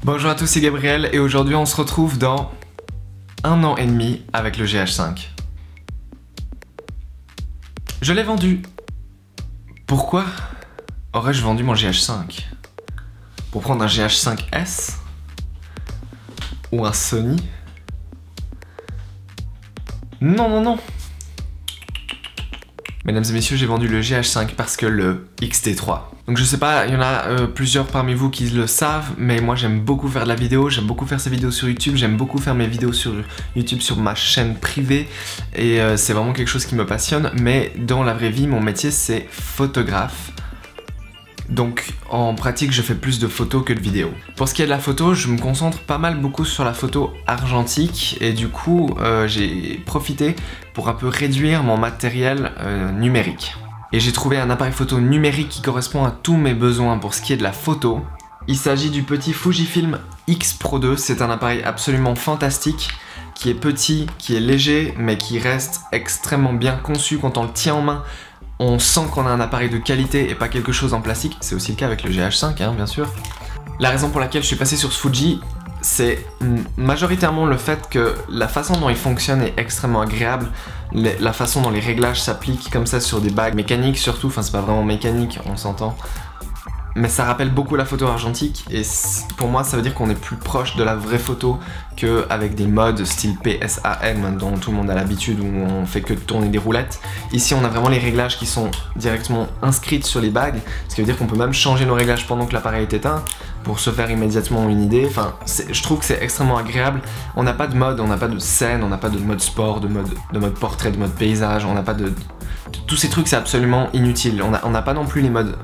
Bonjour à tous, c'est Gabriel et aujourd'hui on se retrouve dans 1 an et demi avec le GH5. Je l'ai vendu. Pourquoi aurais-je vendu mon GH5? Pour prendre un GH5S? Ou un Sony? Non. Mesdames et messieurs, j'ai vendu le GH5 parce que le X-T3. Donc je sais pas, il y en a plusieurs parmi vous qui le savent, mais moi j'aime beaucoup faire de la vidéo, j'aime beaucoup faire ces vidéos sur YouTube, j'aime beaucoup faire mes vidéos sur YouTube sur ma chaîne privée, et c'est vraiment quelque chose qui me passionne, mais dans la vraie vie, mon métier c'est photographe. Donc en pratique, je fais plus de photos que de vidéos. Pour ce qui est de la photo, je me concentre pas mal beaucoup sur la photo argentique et du coup, j'ai profité pour un peu réduire mon matériel numérique. Et j'ai trouvé un appareil photo numérique qui correspond à tous mes besoins pour ce qui est de la photo. Il s'agit du petit Fujifilm X Pro 2, c'est un appareil absolument fantastique, qui est petit, qui est léger, mais qui reste extrêmement bien conçu quand on le tient en main. On sent qu'on a un appareil de qualité et pas quelque chose en plastique. C'est aussi le cas avec le GH5, hein, bien sûr. La raison pour laquelle je suis passé sur ce Fuji, c'est majoritairement le fait que la façon dont il fonctionne est extrêmement agréable. La façon dont les réglages s'appliquent comme ça sur des bagues mécaniques surtout, enfin c'est pas vraiment mécanique, on s'entend. Mais ça rappelle beaucoup la photo argentique et pour moi ça veut dire qu'on est plus proche de la vraie photo qu'avec des modes style PSAM dont tout le monde a l'habitude où on fait que tourner des roulettes. Ici on a vraiment les réglages qui sont directement inscrits sur les bagues, ce qui veut dire qu'on peut même changer nos réglages pendant que l'appareil est éteint pour se faire immédiatement une idée. Enfin, je trouve que c'est extrêmement agréable. On n'a pas de mode, on n'a pas de scène, on n'a pas de mode sport, de mode portrait, de mode paysage, on n'a pas de... Tous ces trucs c'est absolument inutile. On n'a pas non plus les modes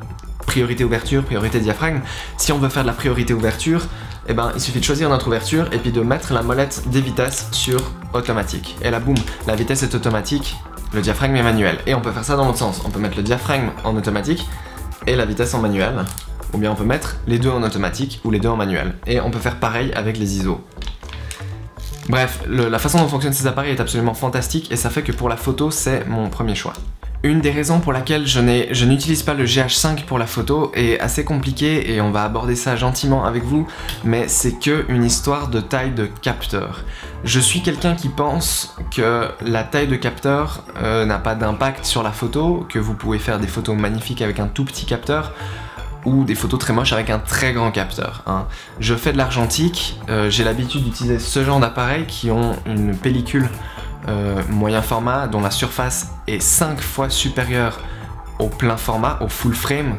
priorité ouverture, priorité diaphragme. Si on veut faire de la priorité ouverture, eh ben, il suffit de choisir notre ouverture et puis de mettre la molette des vitesses sur automatique. Et là, boum, la vitesse est automatique, le diaphragme est manuel. Et on peut faire ça dans l'autre sens. On peut mettre le diaphragme en automatique et la vitesse en manuel. Ou bien on peut mettre les deux en automatique ou les deux en manuel. Et on peut faire pareil avec les ISO. Bref, la façon dont fonctionnent ces appareils est absolument fantastique et ça fait que pour la photo, c'est mon premier choix. Une des raisons pour laquelle je n'utilise pas le GH5 pour la photo est assez compliquée et on va aborder ça gentiment avec vous, mais c'est que une histoire de taille de capteur. Je suis quelqu'un qui pense que la taille de capteur n'a pas d'impact sur la photo, que vous pouvez faire des photos magnifiques avec un tout petit capteur ou des photos très moches avec un très grand capteur. Hein. Je fais de l'argentique, j'ai l'habitude d'utiliser ce genre d'appareils qui ont une pellicule moyen format dont la surface est 5 fois supérieure au plein format, au full frame,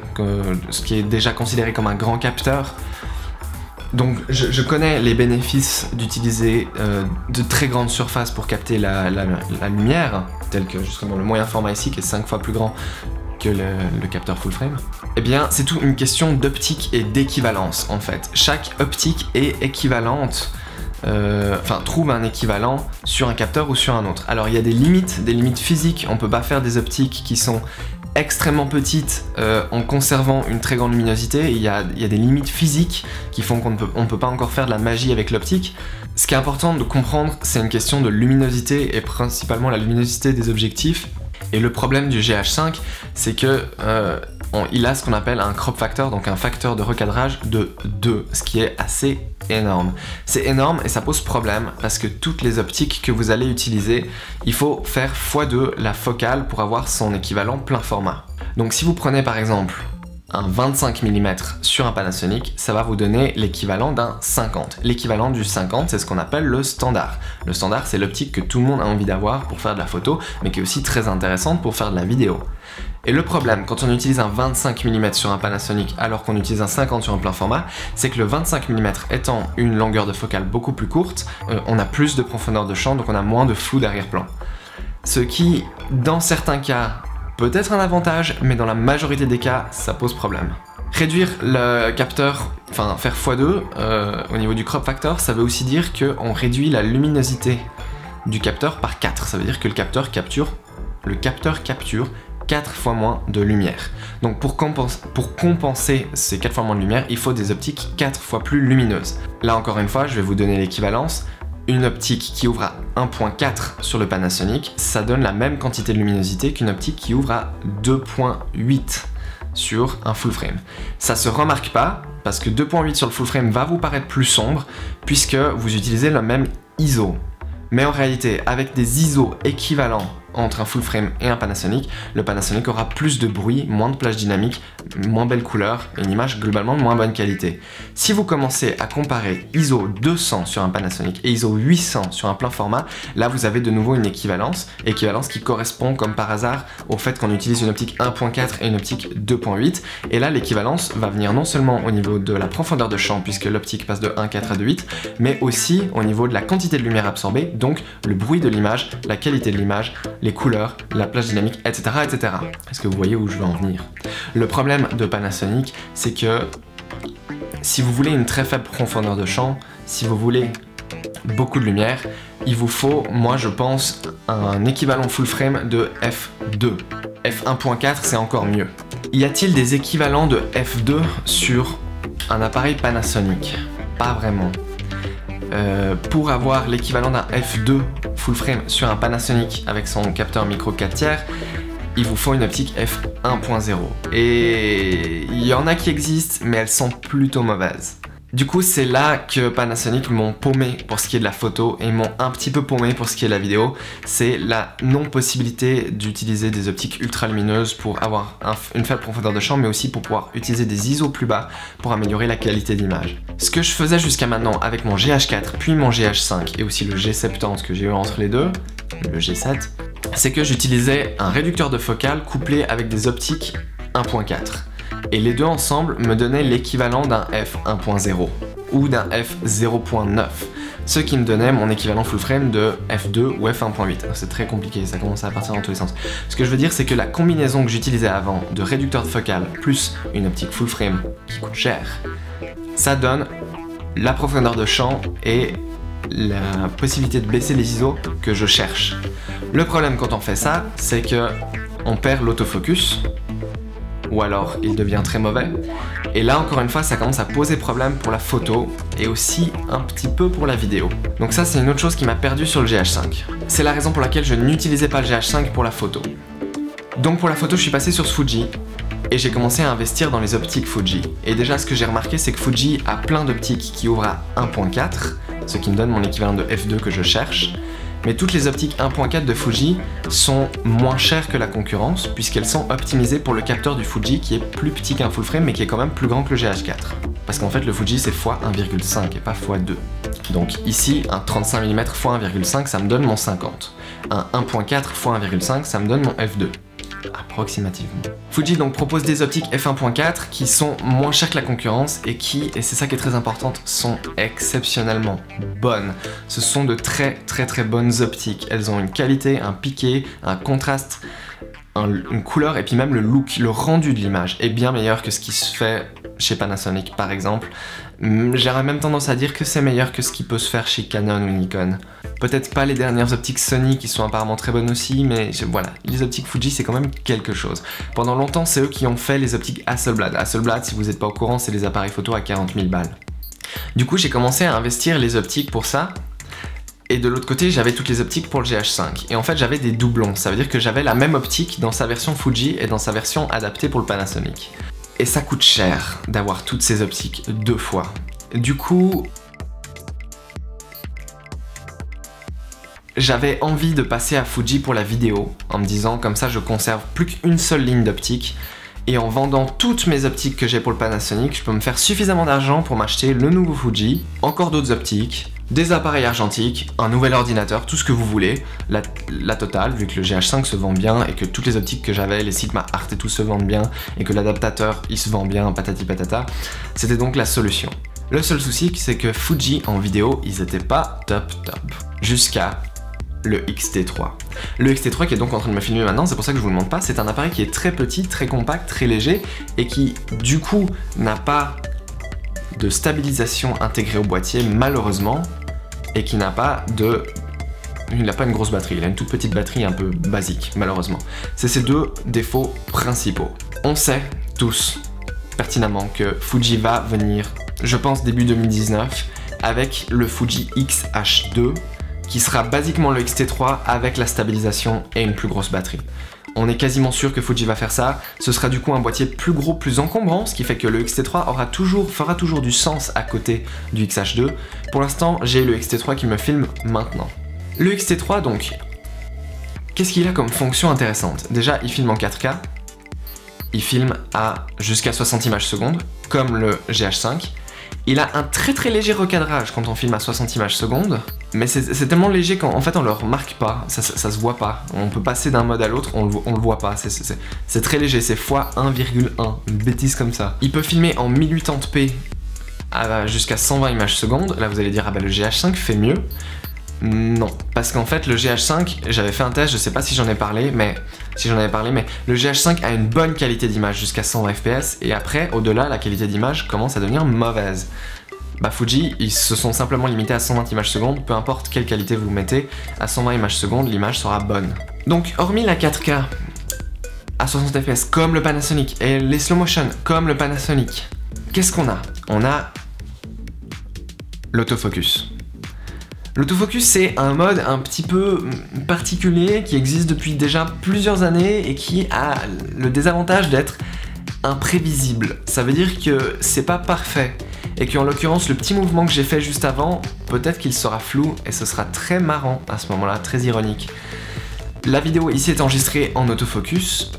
ce qui est déjà considéré comme un grand capteur. Donc je connais les bénéfices d'utiliser de très grandes surfaces pour capter la lumière, tel que justement le moyen format ici qui est 5 fois plus grand que le capteur full frame. Eh bien c'est tout une question d'optique et d'équivalence en fait. Chaque optique est équivalente. Trouve un équivalent sur un capteur ou sur un autre. Alors il y a des limites physiques, on peut pas faire des optiques qui sont extrêmement petites en conservant une très grande luminosité. Il y a des limites physiques qui font qu'on ne peut pas encore faire de la magie avec l'optique. Ce qui est important de comprendre, c'est une question de luminosité et principalement la luminosité des objectifs. Et le problème du GH5, c'est que il a ce qu'on appelle un crop factor, donc un facteur de recadrage de 2, ce qui est assez énorme. C'est énorme et ça pose problème parce que toutes les optiques que vous allez utiliser, il faut faire x2 la focale pour avoir son équivalent plein format. Donc si vous prenez par exemple un 25 mm sur un Panasonic, ça va vous donner l'équivalent d'un 50. L'équivalent du 50, c'est ce qu'on appelle le standard. Le standard, c'est l'optique que tout le monde a envie d'avoir pour faire de la photo, mais qui est aussi très intéressante pour faire de la vidéo. Et le problème, quand on utilise un 25 mm sur un Panasonic alors qu'on utilise un 50 sur un plein format, c'est que le 25 mm étant une longueur de focale beaucoup plus courte, on a plus de profondeur de champ, donc on a moins de flou d'arrière-plan. Ce qui, dans certains cas, peut être un avantage, mais dans la majorité des cas, ça pose problème. Réduire le capteur, enfin faire x2 au niveau du crop factor, ça veut aussi dire qu'on réduit la luminosité du capteur par 4. Ça veut dire que le capteur capture 4 fois moins de lumière. Donc pour compenser ces 4 fois moins de lumière, il faut des optiques 4 fois plus lumineuses. Là encore une fois, je vais vous donner l'équivalence. Une optique qui ouvre à 1.4 sur le Panasonic, ça donne la même quantité de luminosité qu'une optique qui ouvre à 2.8 sur un full frame. Ça se remarque pas parce que 2.8 sur le full frame va vous paraître plus sombre puisque vous utilisez le même ISO. Mais en réalité, avec des ISO équivalents entre un full frame et un Panasonic, le Panasonic aura plus de bruit, moins de plage dynamique, moins belle couleur et une image globalement de moins bonne qualité. Si vous commencez à comparer ISO 200 sur un Panasonic et ISO 800 sur un plein format, là vous avez de nouveau une équivalence qui correspond comme par hasard au fait qu'on utilise une optique 1.4 et une optique 2.8. Et là l'équivalence va venir non seulement au niveau de la profondeur de champ puisque l'optique passe de 1.4 à 2.8, mais aussi au niveau de la quantité de lumière absorbée, donc le bruit de l'image, la qualité de l'image, les couleurs, la plage dynamique, etc. etc. Est-ce que vous voyez où je veux en venir? Le problème de Panasonic, c'est que si vous voulez une très faible profondeur de champ, si vous voulez beaucoup de lumière, il vous faut, moi je pense, un équivalent full frame de f2. f1.4 c'est encore mieux. Y a-t-il des équivalents de f2 sur un appareil Panasonic? Pas vraiment. Pour avoir l'équivalent d'un f2 full frame sur un Panasonic avec son capteur micro 4/3, il vous faut une optique f1.0. Et il y en a qui existent, mais elles sont plutôt mauvaises. Du coup, c'est là que Panasonic m'ont paumé pour ce qui est de la photo et m'ont un petit peu paumé pour ce qui est de la vidéo. C'est la non-possibilité d'utiliser des optiques ultra lumineuses pour avoir une faible profondeur de champ, mais aussi pour pouvoir utiliser des ISO plus bas pour améliorer la qualité d'image. Ce que je faisais jusqu'à maintenant avec mon GH4 puis mon GH5 et aussi le G70 que j'ai eu entre les deux, le G7, c'est que j'utilisais un réducteur de focale couplé avec des optiques 1.4. Et les deux ensemble me donnaient l'équivalent d'un f1.0 ou d'un f0.9, ce qui me donnait mon équivalent full frame de f2 ou f1.8. C'est très compliqué, ça commence à partir dans tous les sens. Ce que je veux dire, c'est que la combinaison que j'utilisais avant de réducteur de focale plus une optique full frame qui coûte cher, ça donne la profondeur de champ et la possibilité de baisser les ISO que je cherche. Le problème quand on fait ça, c'est que on perd l'autofocus, ou alors il devient très mauvais. Et là encore une fois, ça commence à poser problème pour la photo et aussi un petit peu pour la vidéo. Donc ça, c'est une autre chose qui m'a perdu sur le GH5. C'est la raison pour laquelle je n'utilisais pas le GH5 pour la photo. Donc pour la photo, je suis passé sur ce Fuji et j'ai commencé à investir dans les optiques Fuji. Et déjà, ce que j'ai remarqué, c'est que Fuji a plein d'optiques qui ouvrent à 1.4, ce qui me donne mon équivalent de f2 que je cherche. Mais toutes les optiques 1.4 de Fuji sont moins chères que la concurrence puisqu'elles sont optimisées pour le capteur du Fuji qui est plus petit qu'un full frame mais qui est quand même plus grand que le GH4. Parce qu'en fait le Fuji c'est x1,5 et pas x2. Donc ici un 35 mm x1,5 ça me donne mon 50. Un 1.4 x1,5 ça me donne mon f2. Approximativement. Fuji donc propose des optiques f1.4 qui sont moins chères que la concurrence et qui, et c'est ça qui est très important, sont exceptionnellement bonnes. Ce sont de très bonnes optiques. Elles ont une qualité, un piqué, un contraste, une couleur et puis même le look, le rendu de l'image est bien meilleur que ce qui se fait chez Panasonic par exemple. J'aurais même tendance à dire que c'est meilleur que ce qui peut se faire chez Canon ou Nikon. Peut-être pas les dernières optiques Sony qui sont apparemment très bonnes aussi, mais voilà, les optiques Fuji c'est quand même quelque chose. Pendant longtemps c'est eux qui ont fait les optiques Hasselblad. Hasselblad, si vous n'êtes pas au courant, c'est les appareils photo à 40 000 balles. Du coup j'ai commencé à investir les optiques pour ça. Et de l'autre côté, j'avais toutes les optiques pour le GH5. Et en fait, j'avais des doublons. Ça veut dire que j'avais la même optique dans sa version Fuji et dans sa version adaptée pour le Panasonic. Et ça coûte cher d'avoir toutes ces optiques deux fois. Du coup, j'avais envie de passer à Fuji pour la vidéo, en me disant comme ça je conserve plus qu'une seule ligne d'optique. Et en vendant toutes mes optiques que j'ai pour le Panasonic, je peux me faire suffisamment d'argent pour m'acheter le nouveau Fuji, encore d'autres optiques, des appareils argentiques, un nouvel ordinateur, tout ce que vous voulez, la totale, vu que le GH5 se vend bien et que toutes les optiques que j'avais, les Sigma Art et tout se vendent bien, et que l'adaptateur il se vend bien, patati patata, c'était donc la solution. Le seul souci, c'est que Fuji en vidéo, ils étaient pas top. Jusqu'à le X-T3. Le X-T3 qui est donc en train de me filmer maintenant, c'est pour ça que je vous le montre pas, c'est un appareil qui est très petit, très compact, très léger, et qui du coup n'a pas de stabilisation intégrée au boîtier malheureusement, et qui n'a pas de... Il n'a pas une grosse batterie, il a une toute petite batterie un peu basique malheureusement. C'est ces deux défauts principaux. On sait tous pertinemment que Fuji va venir, je pense début 2019, avec le Fuji X-H2, qui sera basiquement le X-T3 avec la stabilisation et une plus grosse batterie. On est quasiment sûr que Fuji va faire ça. Ce sera du coup un boîtier plus gros, plus encombrant, ce qui fait que le X-T3 fera toujours du sens à côté du XH2. Pour l'instant, j'ai le X-T3 qui me filme maintenant. Le X-T3 donc, qu'est-ce qu'il a comme fonction intéressante? Déjà, il filme en 4K, il filme à jusqu'à 60 images secondes, comme le GH5. Il a un très léger recadrage quand on filme à 60 images secondes, mais c'est tellement léger qu'en fait on le remarque pas, ça se voit pas. On peut passer d'un mode à l'autre, on le voit pas, c'est très léger, c'est x1,1, une bêtise comme ça. Il peut filmer en 1080p jusqu'à 120 images secondes. Là vous allez dire, ah bah le GH5 fait mieux. Non, parce qu'en fait le GH5, j'avais fait un test, je sais pas si j'en ai parlé, mais le GH5 a une bonne qualité d'image jusqu'à 120 fps, et après, au-delà, la qualité d'image commence à devenir mauvaise. Bah Fuji, ils se sont simplement limités à 120 images secondes, peu importe quelle qualité vous mettez, à 120 images secondes, l'image sera bonne. Donc, hormis la 4K à 60 fps, comme le Panasonic, et les slow motion, comme le Panasonic, qu'est-ce qu'on a? On a l'autofocus. L'autofocus, c'est un mode un petit peu particulier qui existe depuis déjà plusieurs années et qui a le désavantage d'être imprévisible. Ça veut dire que c'est pas parfait et qu'en l'occurrence, le petit mouvement que j'ai fait juste avant, peut-être qu'il sera flou et ce sera très marrant à ce moment-là, très ironique. La vidéo ici est enregistrée en autofocus.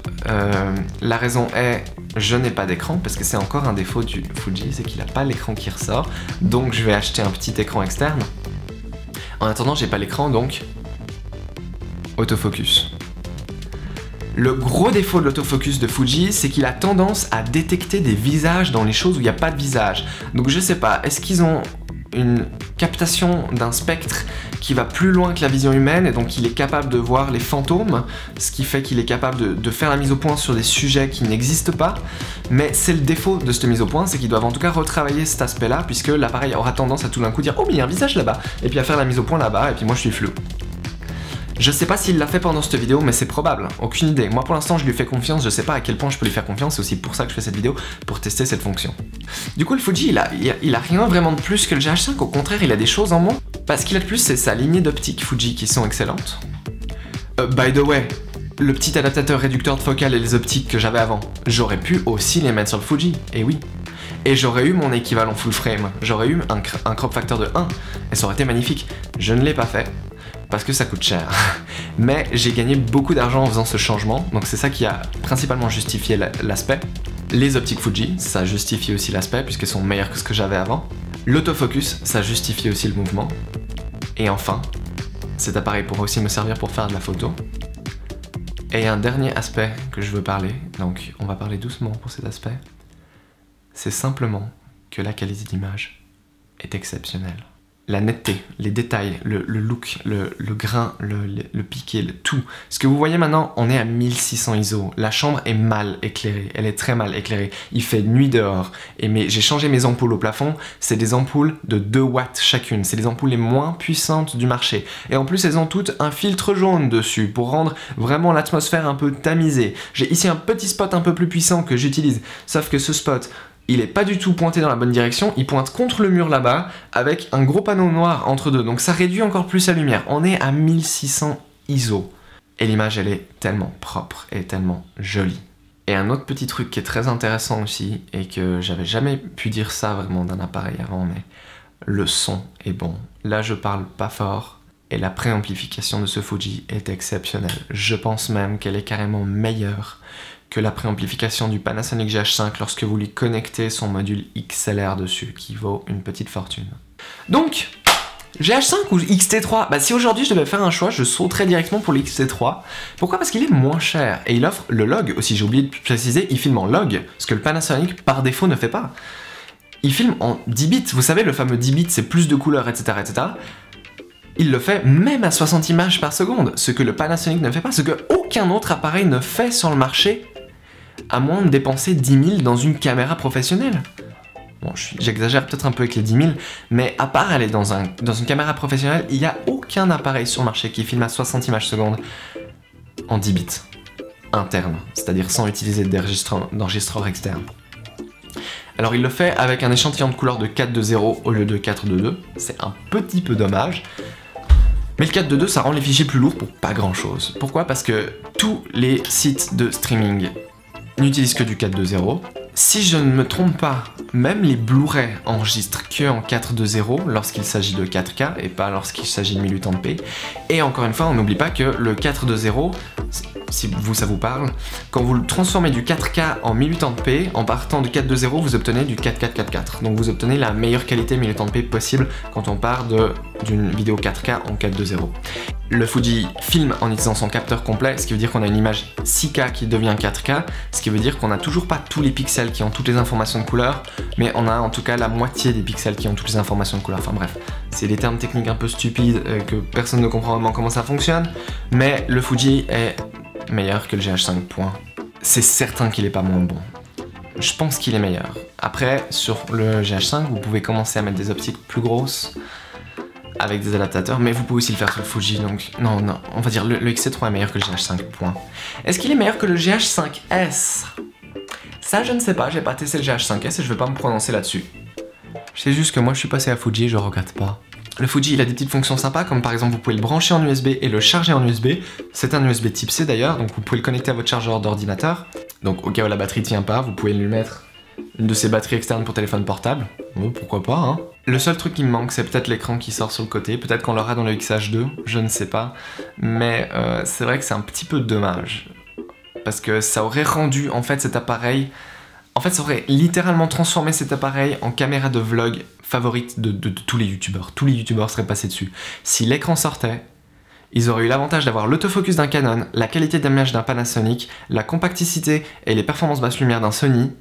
La raison est, je n'ai pas d'écran parce que c'est encore un défaut du Fuji, c'est qu'il n'a pas l'écran qui ressort. Donc je vais acheter un petit écran externe. En attendant, j'ai pas l'écran, donc autofocus. Le gros défaut de l'autofocus de Fuji, c'est qu'il a tendance à détecter des visages dans les choses où il n'y a pas de visage. Donc je sais pas, est-ce qu'ils ont une captation d'un spectre qui va plus loin que la vision humaine et donc il est capable de voir les fantômes, ce qui fait qu'il est capable de faire la mise au point sur des sujets qui n'existent pas. Mais c'est le défaut de cette mise au point, c'est qu'ils doivent en tout cas retravailler cet aspect-là, puisque l'appareil aura tendance à tout d'un coup dire « Oh mais il y a un visage là-bas » et puis à faire la mise au point là-bas et puis moi je suis flou. Je sais pas s'il l'a fait pendant cette vidéo, mais c'est probable, aucune idée. Moi pour l'instant je lui fais confiance, je sais pas à quel point je peux lui faire confiance, c'est aussi pour ça que je fais cette vidéo, pour tester cette fonction. Du coup le Fuji il a rien vraiment de plus que le GH5, au contraire il a des choses en moins. Parce qu'il a de plus, c'est sa lignée d'optiques Fuji qui sont excellentes. By the way, le petit adaptateur réducteur de focale et les optiques que j'avais avant, j'aurais pu aussi les mettre sur le Fuji, et oui. Et j'aurais eu mon équivalent full frame, j'aurais eu un crop factor de 1, et ça aurait été magnifique. Je ne l'ai pas fait, parce que ça coûte cher. Mais j'ai gagné beaucoup d'argent en faisant ce changement, donc c'est ça qui a principalement justifié l'aspect. Les optiques Fuji, ça justifie aussi l'aspect, puisqu'elles sont meilleures que ce que j'avais avant. L'autofocus, ça justifie aussi le mouvement. Et enfin, cet appareil pourra aussi me servir pour faire de la photo. Et un dernier aspect que je veux parler, donc on va parler doucement pour cet aspect, c'est simplement que la qualité d'image est exceptionnelle. La netteté, les détails, le look, le grain, le piqué, tout. Ce que vous voyez maintenant, on est à 1600 ISO. La chambre est mal éclairée, elle est très mal éclairée. Il fait nuit dehors. Et j'ai changé mes ampoules au plafond, c'est des ampoules de 2 watts chacune. C'est les ampoules les moins puissantes du marché. Et en plus, elles ont toutes un filtre jaune dessus pour rendre vraiment l'atmosphère un peu tamisée. J'ai ici un petit spot un peu plus puissant que j'utilise, sauf que ce spot, il est pas du tout pointé dans la bonne direction, il pointe contre le mur là-bas, avec un gros panneau noir entre deux, donc ça réduit encore plus la lumière. On est à 1600 ISO. Et l'image, elle est tellement propre et tellement jolie. Et un autre petit truc qui est très intéressant aussi, et que j'avais jamais pu dire ça vraiment d'un appareil avant, mais le son est bon. Là, je parle pas fort, et la préamplification de ce Fuji est exceptionnelle. Je pense même qu'elle est carrément meilleure que la préamplification du Panasonic GH5 lorsque vous lui connectez son module XLR dessus, qui vaut une petite fortune. Donc, GH5 ou X-T3? Bah si aujourd'hui je devais faire un choix, je sauterais directement pour le X-T3. Pourquoi? Parce qu'il est moins cher, et il offre le log aussi, j'ai oublié de préciser, il filme en log, ce que le Panasonic par défaut ne fait pas. Il filme en 10 bits, vous savez le fameux 10 bits, c'est plus de couleurs, etc. etc. Il le fait même à 60 images par seconde, ce que le Panasonic ne fait pas, ce que aucun autre appareil ne fait sur le marché, à moins de dépenser 10 000 dans une caméra professionnelle. Bon, j'exagère peut-être un peu avec les 10 000, mais à part aller dans une caméra professionnelle, il n'y a aucun appareil sur le marché qui filme à 60 images secondes en 10 bits interne, c'est-à-dire sans utiliser d'enregistreur externe. Alors il le fait avec un échantillon de couleurs de 4.2.0 au lieu de 4.2.2, c'est un petit peu dommage. Mais le 4.2.2 ça rend les fichiers plus lourds pour pas grand chose. Pourquoi? Parce que tous les sites de streaming n'utilisent que du 4.2.0. Si je ne me trompe pas, même les Blu-ray enregistrent que en 4.2.0 lorsqu'il s'agit de 4K et pas lorsqu'il s'agit de 1080p. Et encore une fois, on n'oublie pas que le 4.2.0, si vous ça vous parle, quand vous le transformez du 4K en 1080p, en partant de 4.2.0, vous obtenez du 4.4.4.4. Donc vous obtenez la meilleure qualité 1080p possible quand on part d'une vidéo 4K en 4.2.0. Le Fuji filme en utilisant son capteur complet, ce qui veut dire qu'on a une image 6K qui devient 4K, ce qui veut dire qu'on n'a toujours pas tous les pixels qui ont toutes les informations de couleur, mais on a en tout cas la moitié des pixels qui ont toutes les informations de couleur. Enfin bref, c'est des termes techniques un peu stupides que personne ne comprend vraiment comment ça fonctionne, mais le Fuji est meilleur que le GH5, point. C'est certain qu'il n'est pas moins bon. Je pense qu'il est meilleur. Après, sur le GH5, vous pouvez commencer à mettre des optiques plus grosses, avec des adaptateurs, mais vous pouvez aussi le faire sur le Fuji, donc non, on va dire le X-T3 est meilleur que le GH5, point. Est-ce qu'il est meilleur que le GH5S? Ça, je ne sais pas, j'ai pas testé le GH5S et je vais pas me prononcer là-dessus. Je sais juste que moi, je suis passé à Fuji et je regrette pas. Le Fuji, il a des petites fonctions sympas, comme par exemple, vous pouvez le brancher en USB et le charger en USB. C'est un USB type C d'ailleurs, donc vous pouvez le connecter à votre chargeur d'ordinateur. Donc au cas où la batterie tient pas, vous pouvez lui mettre une de ces batteries externes pour téléphone portable. Oh, pourquoi pas, hein. Le seul truc qui me manque, c'est peut-être l'écran qui sort sur le côté. Peut-être qu'on l'aura dans le XH2, je ne sais pas. Mais c'est vrai que c'est un petit peu dommage. Parce que ça aurait rendu, en fait, cet appareil... En fait, ça aurait littéralement transformé cet appareil en caméra de vlog favorite de tous les youtubeurs. Tous les youtubeurs seraient passés dessus. Si l'écran sortait, ils auraient eu l'avantage d'avoir l'autofocus d'un Canon, la qualité d'image d'un Panasonic, la compacticité et les performances basse lumière d'un Sony,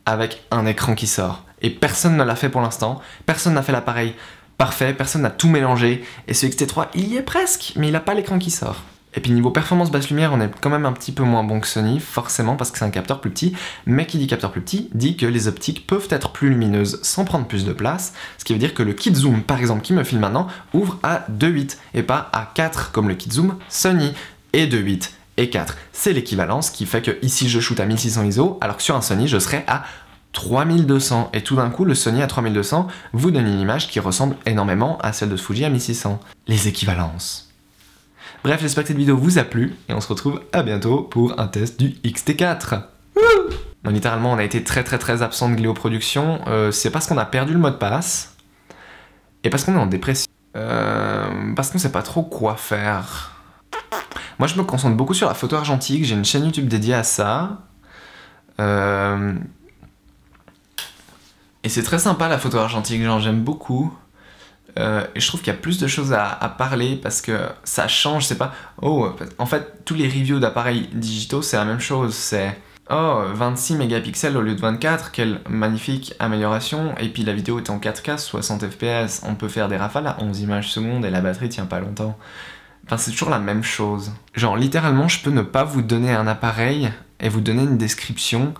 avec un écran qui sort. Et personne ne l'a fait pour l'instant, personne n'a fait l'appareil parfait, personne n'a tout mélangé, et ce X-T3, il y est presque, mais il n'a pas l'écran qui sort. Et puis niveau performance basse lumière, on est quand même un petit peu moins bon que Sony, forcément parce que c'est un capteur plus petit, mais qui dit capteur plus petit, dit que les optiques peuvent être plus lumineuses sans prendre plus de place, ce qui veut dire que le kit zoom, par exemple, qui me filme maintenant, ouvre à 2.8 et pas à 4 comme le kit zoom Sony, et 2.8 et 4. C'est l'équivalence qui fait que ici je shoot à 1600 ISO, alors que sur un Sony je serais à 3200, et tout d'un coup le Sony à 3200 vous donne une image qui ressemble énormément à celle de ce Fuji à 1600. Les équivalences. Bref, j'espère que cette vidéo vous a plu, et on se retrouve à bientôt pour un test du X-T4. Bon, littéralement, on a été très absent de Gléo Production, c'est parce qu'on a perdu le mot de passe, et parce qu'on est en dépression, parce qu'on sait pas trop quoi faire. Moi je me concentre beaucoup sur la photo argentique, j'ai une chaîne YouTube dédiée à ça. Et c'est très sympa la photo argentique, genre j'aime beaucoup. Et je trouve qu'il y a plus de choses à parler parce que ça change, c'est pas... Oh, en fait, tous les reviews d'appareils digitaux, c'est la même chose, c'est... Oh, 26 mégapixels au lieu de 24, quelle magnifique amélioration. Et puis la vidéo est en 4K, 60 fps, on peut faire des rafales à 11 images secondes et la batterie tient pas longtemps. Enfin, c'est toujours la même chose. Genre, littéralement, je peux ne pas vous donner un appareil et vous donner une description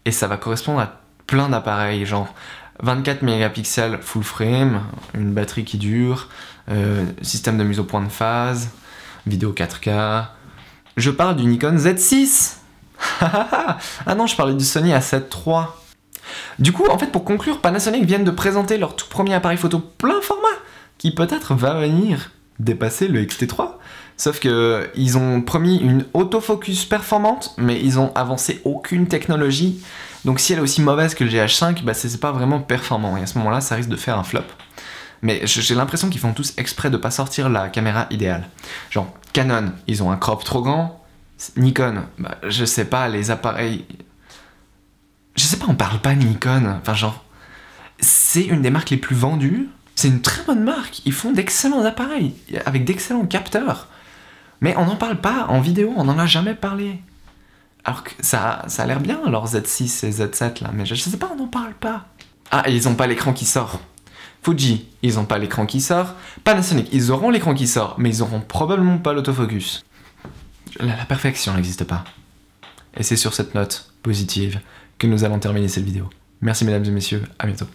et ça va correspondre à plein d'appareils, genre 24 mégapixels full frame, une batterie qui dure, système de mise au point de phase, vidéo 4K... Je parle du Nikon Z6. Ah non, je parlais du Sony A7 III. Du coup, en fait, pour conclure, Panasonic viennent de présenter leur tout premier appareil photo plein format, qui peut-être va venir dépasser le X-T3. Sauf que ils ont promis une autofocus performante, mais ils ont avancé aucune technologie. Donc si elle est aussi mauvaise que le GH5, bah c'est pas vraiment performant. Et à ce moment-là, ça risque de faire un flop. Mais j'ai l'impression qu'ils font tous exprès de pas sortir la caméra idéale. Genre, Canon, ils ont un crop trop grand. Nikon, bah je sais pas, les appareils... Je sais pas, on parle pas de Nikon. Enfin genre, c'est une des marques les plus vendues. C'est une très bonne marque. Ils font d'excellents appareils, avec d'excellents capteurs. Mais on n'en parle pas en vidéo, on n'en a jamais parlé. Alors que ça a l'air bien, leur Z6 et Z7 là, mais je sais pas, on n'en parle pas. Ah, et ils ont pas l'écran qui sort. Fuji, ils ont pas l'écran qui sort. Panasonic, ils auront l'écran qui sort, mais ils auront probablement pas l'autofocus. La perfection n'existe pas. Et c'est sur cette note positive que nous allons terminer cette vidéo. Merci mesdames et messieurs, à bientôt.